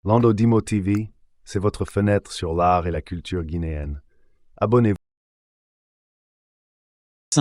Lando Dimo TV, c'est votre fenêtre sur l'art et la culture guinéenne. Abonnez-vous.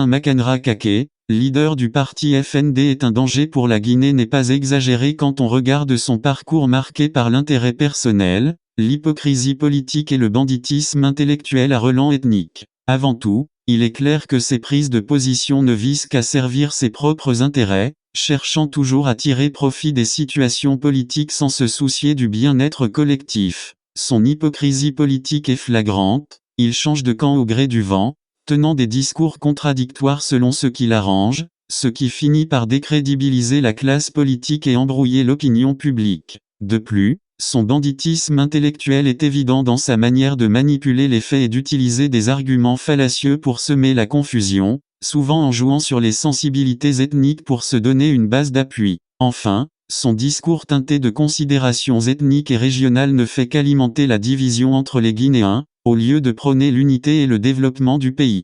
Makanra Kake, leader du parti FND, est un danger pour la Guinée n'est pas exagéré quand on regarde son parcours marqué par l'intérêt personnel, l'hypocrisie politique et le banditisme intellectuel à relents ethnique. Avant tout, il est clair que ses prises de position ne visent qu'à servir ses propres intérêts, cherchant toujours à tirer profit des situations politiques sans se soucier du bien-être collectif. Son hypocrisie politique est flagrante, il change de camp au gré du vent, tenant des discours contradictoires selon ce qui l'arrange, ce qui finit par décrédibiliser la classe politique et embrouiller l'opinion publique. De plus, son banditisme intellectuel est évident dans sa manière de manipuler les faits et d'utiliser des arguments fallacieux pour semer la confusion, souvent en jouant sur les sensibilités ethniques pour se donner une base d'appui. Enfin, son discours teinté de considérations ethniques et régionales ne fait qu'alimenter la division entre les Guinéens, au lieu de prôner l'unité et le développement du pays.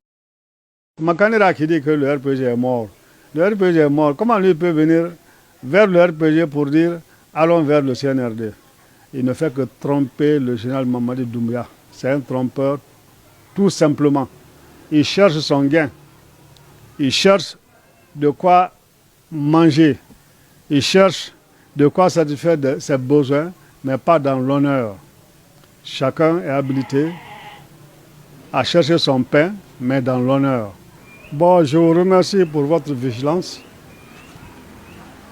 Makanera qui dit que le RPG est mort. Le RPG est mort. Comment lui peut venir vers le RPG pour dire allons vers le CNRD? Il ne fait que tromper le général Mamadi Doumbouya. C'est un trompeur, tout simplement. Il cherche son gain. Il cherche de quoi manger. Il cherche de quoi satisfaire ses besoins, mais pas dans l'honneur. Chacun est habilité à chercher son pain, mais dans l'honneur. Bon, je vous remercie pour votre vigilance.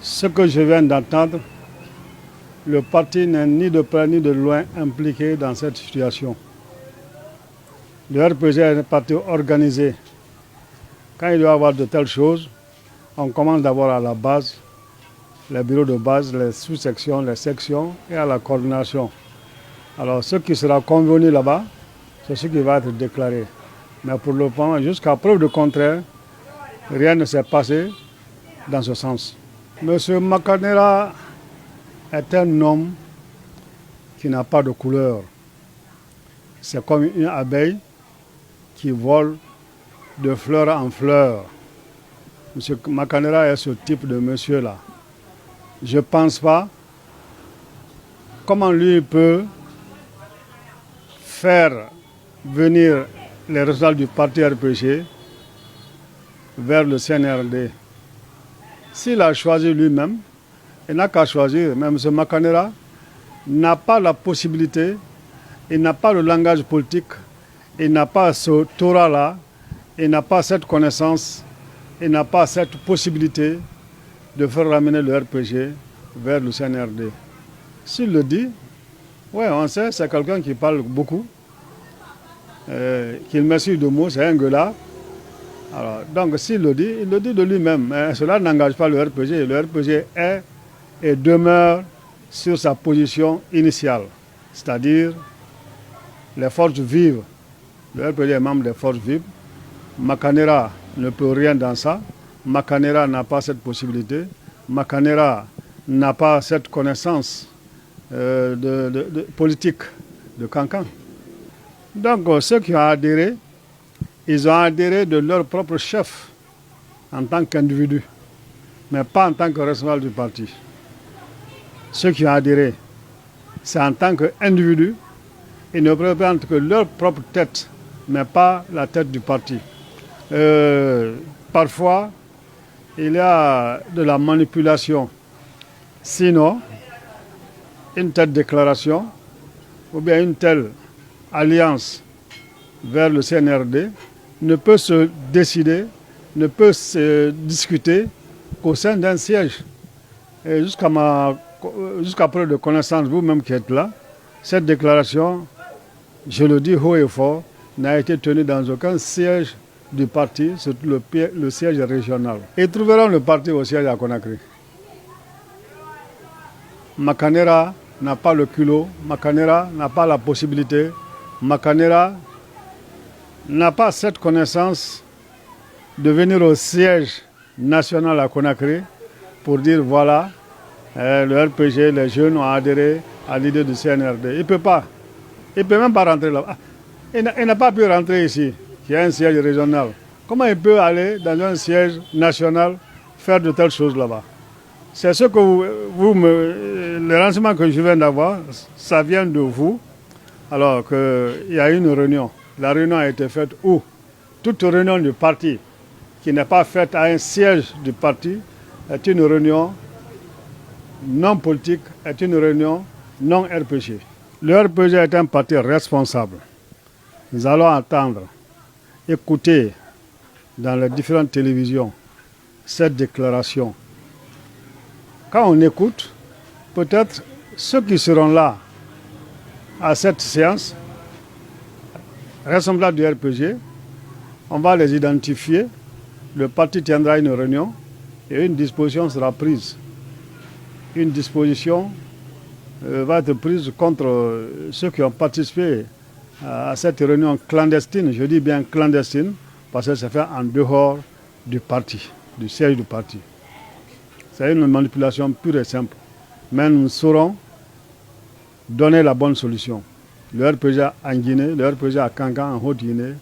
Ce que je viens d'entendre, le parti n'est ni de près ni de loin impliqué dans cette situation. Le RPG est un parti organisé. Quand il doit y avoir de telles choses, on commence d'abord à la base, les bureaux de base, les sous-sections, les sections et à la coordination. Alors ce qui sera convenu là-bas, c'est ce qui va être déclaré. Mais pour le moment, jusqu'à preuve de contraire, rien ne s'est passé dans ce sens. Monsieur Makanera est un homme qui n'a pas de couleur. C'est comme une abeille qui vole de fleur en fleur. Monsieur Makanera est ce type de monsieur-là. Je ne pense pas comment lui peut faire venir les résultats du parti RPG vers le CNRD. S'il a choisi lui-même, il n'a qu'à choisir. Mais M. Makanera n'a pas la possibilité, il n'a pas le langage politique, il n'a pas ce Torah-là, il n'a pas cette connaissance, il n'a pas cette possibilité de faire ramener le RPG vers le CNRD. S'il le dit, oui, on sait, c'est quelqu'un qui parle beaucoup, qu'il m'excuse de mots, c'est un gueulard. Alors, donc s'il le dit, il le dit de lui-même. Mais cela n'engage pas le RPG. Le RPG est et demeure sur sa position initiale, c'est-à-dire les forces vives. Le RPG est membre des forces vives. Makanera ne peut rien dans ça. Makanera n'a pas cette possibilité. Makanera n'a pas cette connaissance de politique de Cancan. Donc ceux qui ont adhéré, ils ont adhéré de leur propre chef en tant qu'individu, mais pas en tant que responsable du parti. Ceux qui ont adhéré, c'est en tant qu'individu, ils ne représentent que leur propre tête, mais pas la tête du parti. Parfois, il y a de la manipulation. Sinon, une telle déclaration ou bien une telle alliance vers le CNRD ne peut se décider, ne peut se discuter qu'au sein d'un siège. Et jusqu'à preuve de connaissance, vous-même qui êtes là, cette déclaration, je le dis haut et fort, n'a été tenue dans aucun siège du parti, surtout le siège régional. Ils trouveront le parti au siège à Conakry. Makanera n'a pas le culot, Makanera n'a pas la possibilité, Makanera n'a pas cette connaissance de venir au siège national à Conakry pour dire voilà, le RPG, les jeunes ont adhéré à l'idée du CNRD. Il ne peut pas. Il ne peut même pas rentrer là-bas. Il n'a pas pu rentrer ici, qui est un siège régional. Comment il peut aller dans un siège national faire de telles choses là-bas? C'est ce que le renseignement que je viens d'avoir, ça vient de vous. Alors qu'il y a une réunion. La réunion a été faite où? Toute réunion du parti qui n'est pas faite à un siège du parti est une réunion non politique, est une réunion non RPG. Le RPG est un parti responsable. Nous allons attendre, écouter dans les différentes télévisions cette déclaration. Quand on écoute, peut-être ceux qui seront là à cette séance, responsables du RPG, on va les identifier, le parti tiendra une réunion et une disposition sera prise. Une disposition va être prise contre ceux qui ont participé à cette réunion clandestine. Je dis bien clandestine parce que ça fait en dehors du parti, du siège du parti. C'est une manipulation pure et simple. Mais nous saurons donner la bonne solution. Le RPG en Guinée, le RPG à Kankan en Haute-Guinée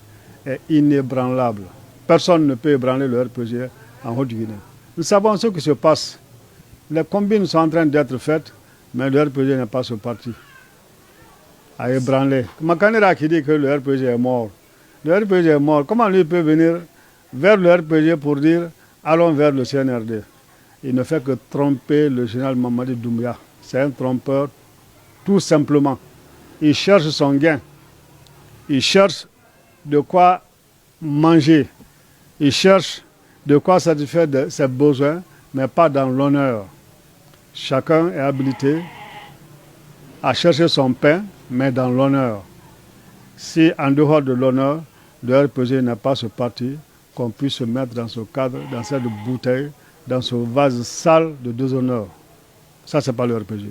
est inébranlable. Personne ne peut ébranler le RPG en Haute-Guinée. Nous savons ce qui se passe. Les combines sont en train d'être faites, mais le RPG n'est pas ce parti à ébranler. Makanera qui dit que le RPG est mort. Le RPG est mort. Comment lui peut venir vers le RPG pour dire allons vers le CNRD? Il ne fait que tromper le général Mamadi Doumbouya. C'est un trompeur, tout simplement. Il cherche son gain. Il cherche de quoi manger. Il cherche de quoi satisfaire ses besoins, mais pas dans l'honneur. Chacun est habilité à chercher son pain, mais dans l'honneur. Si en dehors de l'honneur, le RPG n'est pas ce parti, qu'on puisse se mettre dans ce cadre, dans cette bouteille, dans ce vase sale de déshonneur. Ça, c'est pas le RPG.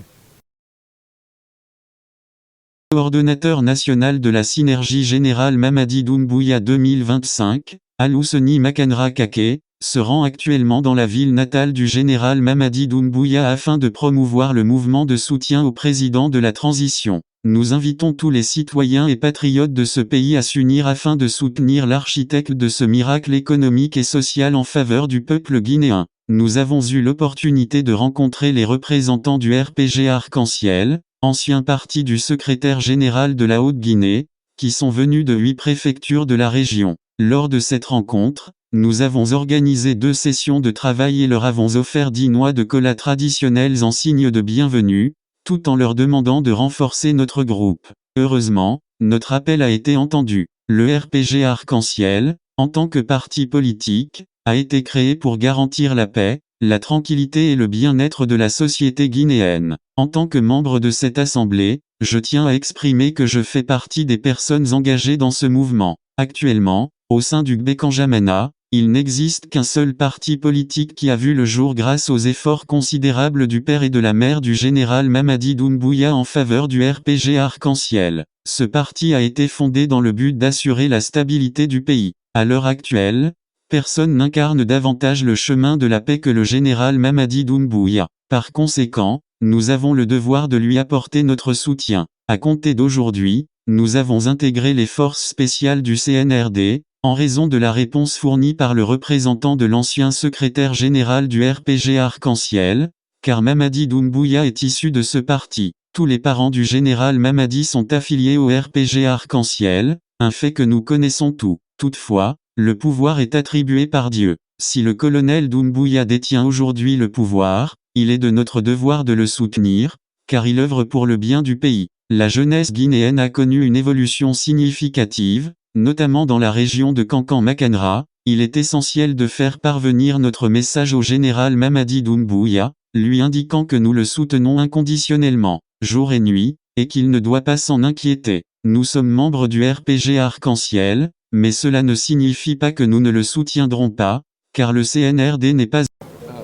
Coordonnateur national de la Synergie Générale Mamadi Doumbouya 2025, Alouseni Makanra Kake, se rend actuellement dans la ville natale du général Mamadi Doumbouya afin de promouvoir le mouvement de soutien au président de la transition. Nous invitons tous les citoyens et patriotes de ce pays à s'unir afin de soutenir l'architecte de ce miracle économique et social en faveur du peuple guinéen. Nous avons eu l'opportunité de rencontrer les représentants du RPG Arc-en-Ciel, ancien parti du secrétaire général de la Haute-Guinée, qui sont venus de 8 préfectures de la région. Lors de cette rencontre, nous avons organisé 2 sessions de travail et leur avons offert 10 noix de cola traditionnelles en signe de bienvenue, tout en leur demandant de renforcer notre groupe. Heureusement, notre appel a été entendu. Le RPG Arc-en-Ciel, en tant que parti politique, a été créé pour garantir la paix, la tranquillité et le bien-être de la société guinéenne. En tant que membre de cette assemblée, je tiens à exprimer que je fais partie des personnes engagées dans ce mouvement. Actuellement, au sein du Gbekanjamena, il n'existe qu'un seul parti politique qui a vu le jour grâce aux efforts considérables du père et de la mère du général Mamadi Doumbouya en faveur du RPG Arc-en-Ciel. Ce parti a été fondé dans le but d'assurer la stabilité du pays. À l'heure actuelle, personne n'incarne davantage le chemin de la paix que le général Mamadi Doumbouya. Par conséquent, nous avons le devoir de lui apporter notre soutien. À compter d'aujourd'hui, nous avons intégré les forces spéciales du CNRD, en raison de la réponse fournie par le représentant de l'ancien secrétaire général du RPG Arc-en-Ciel, car Mamadi Doumbouya est issu de ce parti. Tous les parents du général Mamadi sont affiliés au RPG Arc-en-Ciel, un fait que nous connaissons tous. Toutefois, le pouvoir est attribué par Dieu. Si le colonel Doumbouya détient aujourd'hui le pouvoir, il est de notre devoir de le soutenir, car il œuvre pour le bien du pays. La jeunesse guinéenne a connu une évolution significative, notamment dans la région de Kankan-Makanra. Il est essentiel de faire parvenir notre message au général Mamadi Doumbouya, lui indiquant que nous le soutenons inconditionnellement, jour et nuit, et qu'il ne doit pas s'en inquiéter. Nous sommes membres du RPG Arc-en-Ciel, mais cela ne signifie pas que nous ne le soutiendrons pas, car le CNRD n'est pas...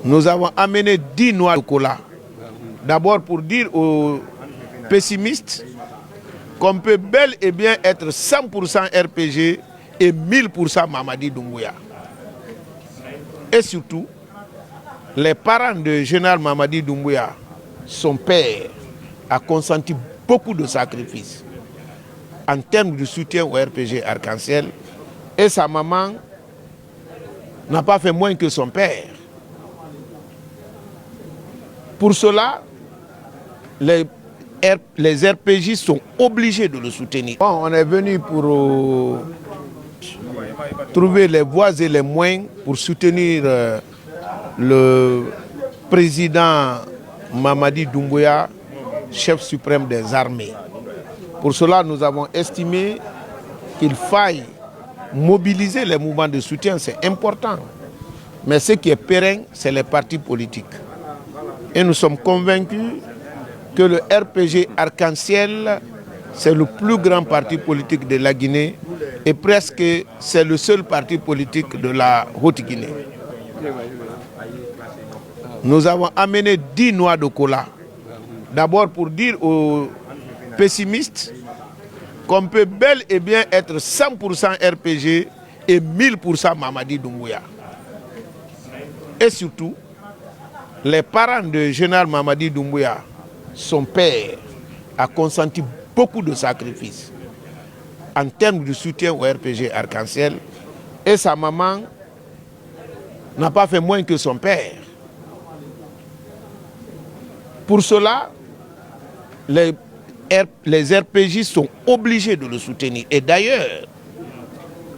Nous avons amené 10 noix de cola. D'abord pour dire aux pessimistes qu'on peut bel et bien être 100% RPG et 1000% Mamadi Doumbouya. Et surtout, les parents de général Mamadi Doumbouya, son père, a consenti beaucoup de sacrifices en termes de soutien au RPG Arc-en-Ciel, et sa maman n'a pas fait moins que son père. Pour cela, les RPG sont obligés de le soutenir. Bon, on est venu pour trouver les voies et les moyens pour soutenir le président Mamadi Doumbouya, chef suprême des armées. Pour cela, nous avons estimé qu'il faille mobiliser les mouvements de soutien, c'est important. Mais ce qui est pérenne, c'est les partis politiques. Et nous sommes convaincus que le RPG Arc-en-Ciel, c'est le plus grand parti politique de la Guinée et presque c'est le seul parti politique de la Haute-Guinée. Nous avons amené 10 noix de cola. D'abord pour dire aux pessimistes qu'on peut bel et bien être 100% RPG et 1000% Mamadi Doumbouya. Et surtout, les parents de général Mamadi Doumbouya, son père, a consenti beaucoup de sacrifices en termes de soutien au RPG Arc-en-Ciel et sa maman n'a pas fait moins que son père. Pour cela, les RPG sont obligés de le soutenir. Et d'ailleurs,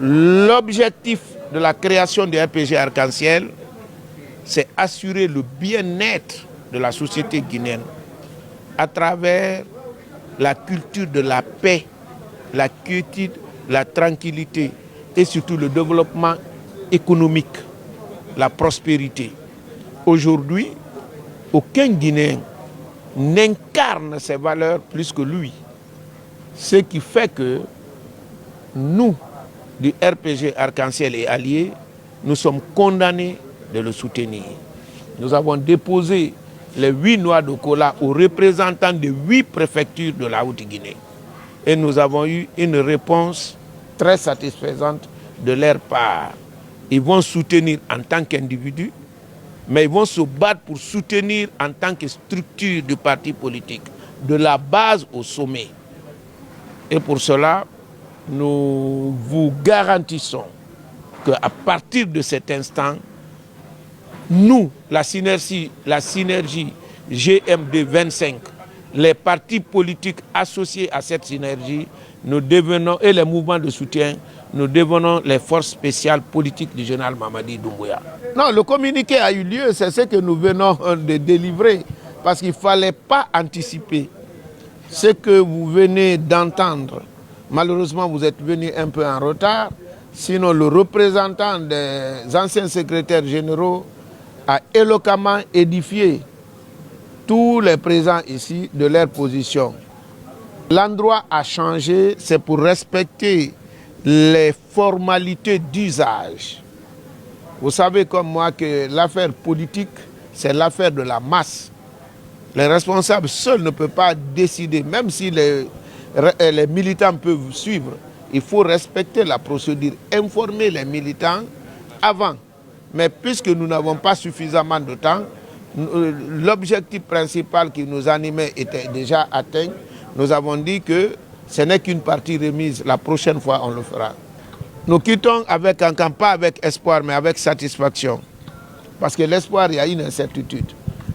l'objectif de la création du RPG Arc-en-Ciel, c'est assurer le bien-être de la société guinéenne à travers la culture de la paix, la quiétude, la tranquillité et surtout le développement économique, la prospérité. Aujourd'hui, aucun Guinéen n'incarne ces valeurs plus que lui. Ce qui fait que nous, du RPG Arc-en-Ciel et Alliés, nous sommes condamnés de le soutenir. Nous avons déposé les 8 noix de cola aux représentants de 8 préfectures de la Haute-Guinée. Et nous avons eu une réponse très satisfaisante de leur part. Ils vont soutenir en tant qu'individus, mais ils vont se battre pour soutenir en tant que structure du parti politique, de la base au sommet. Et pour cela, nous vous garantissons qu'à partir de cet instant, nous, la synergie GMD 25, les partis politiques associés à cette synergie, nous devenons, et les mouvements de soutien, nous devenons les forces spéciales politiques du général Mamadi Doumbouya. Non, le communiqué a eu lieu, c'est ce que nous venons de délivrer, parce qu'il ne fallait pas anticiper ce que vous venez d'entendre. Malheureusement, vous êtes venu un peu en retard, sinon le représentant des anciens secrétaires généraux a éloquemment édifié tous les présents ici de leur position. L'endroit a changé, c'est pour respecter les formalités d'usage. Vous savez comme moi que l'affaire politique, c'est l'affaire de la masse. Les responsables seuls ne peuvent pas décider, même si les militants peuvent suivre. Il faut respecter la procédure, informer les militants avant. Mais puisque nous n'avons pas suffisamment de temps, l'objectif principal qui nous animait était déjà atteint. Nous avons dit que ce n'est qu'une partie remise. La prochaine fois, on le fera. Nous quittons avec un camp, pas avec espoir, mais avec satisfaction. Parce que l'espoir, il y a une incertitude.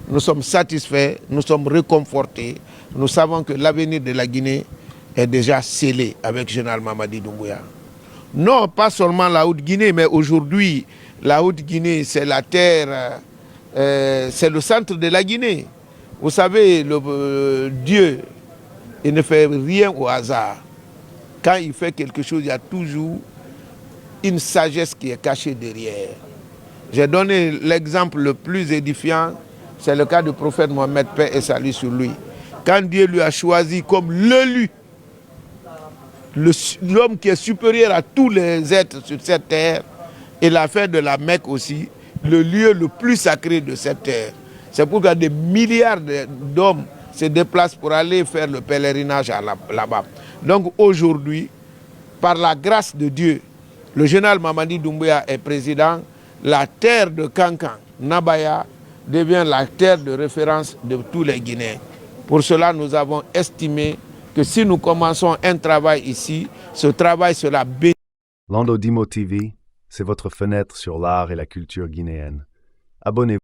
Nous sommes satisfaits, nous sommes réconfortés. Nous savons que l'avenir de la Guinée est déjà scellé avec le général Mamadi Doumbouya. Non, pas seulement la Haute-Guinée, mais aujourd'hui, la Haute-Guinée, c'est la terre, c'est le centre de la Guinée. Vous savez, Dieu, il ne fait rien au hasard. Quand il fait quelque chose, il y a toujours une sagesse qui est cachée derrière. J'ai donné l'exemple le plus édifiant, c'est le cas du prophète Mohammed, paix et salut sur lui. Quand Dieu lui a choisi comme l'élu, l'homme qui est supérieur à tous les êtres sur cette terre, il a fait de la Mecque aussi le lieu le plus sacré de cette terre. C'est pourquoi des milliards d'hommes se déplacent pour aller faire le pèlerinage là-bas. Donc aujourd'hui, par la grâce de Dieu, le général Mamadi Doumbouya est président, la terre de Kankan, Nabaya, devient la terre de référence de tous les Guinéens. Pour cela, nous avons estimé que si nous commençons un travail ici, ce travail sera béni. Lando Dimo TV, c'est votre fenêtre sur l'art et la culture guinéenne. Abonnez-vous.